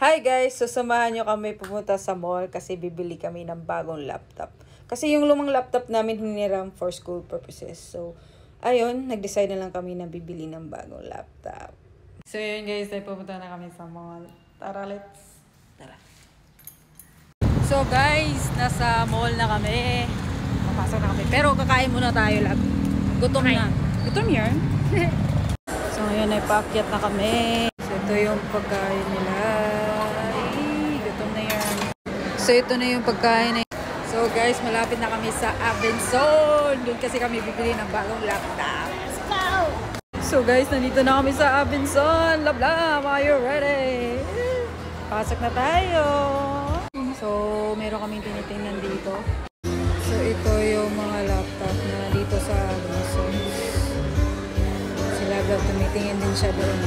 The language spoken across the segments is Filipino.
Hi guys! So samahan nyo kami pumunta sa mall kasi bibili kami ng bagong laptop. Kasi yung lumang laptop namin hiniram for school purposes. So, ayun, nag-decide na lang kami na bibili ng bagong laptop. So yun guys, ay pumunta na kami sa mall. Tara, let's! Tara! So guys, nasa mall na kami. Papasok na kami. Pero kakain muna tayo lang. Gutom na. Gutom yan? So ngayon ay paakyat na kami. So ito yung pagkain nila. Gutom na yan. So ito na yung pagkain na. So guys, malapit na kami sa Abenson. Doon kasi kami bibili ng bagong laptop. Let's go! So guys, nandito na kami sa Abenson. Love, are you ready? Pasok na tayo. So meron kaming tinitingnan dito. So ito yung mga laptop na dito sa Abenson. Si Love, tumitingin din siya doon.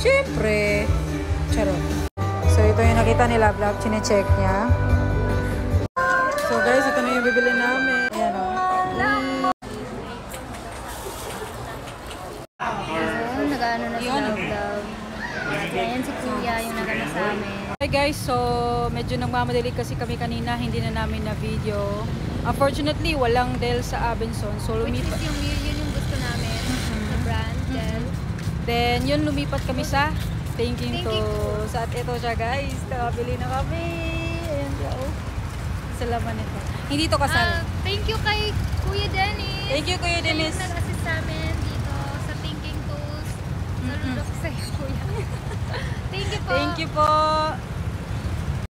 Siyempre. Charot. So ito yung nakita ni Love, chine-check niya. So guys, ito na yung bibili namin. Ayan o. Nag-ano na si Love. Ayan si Kuya yung nagano sa amin. Hi guys, so medyo nagmamadali kasi kami kanina, hindi na namin na video. Unfortunately, walang Dell sa Abenson. So Which is yun yung gusto namin. Na brand, Dell. Then yun, lumipat kami sa Thinking Tools. At ito siya guys, nakabili na kami. Ayan siya, oh. Salamat nito. Hindi to kasal. Thank you kay Kuya Dennis. Thank you, Kuya Dennis. Siya yung nag-assist sa amin dito sa Thinking Tools. Nalulok sa'yo, Kuya. Thank you po. Thank you po.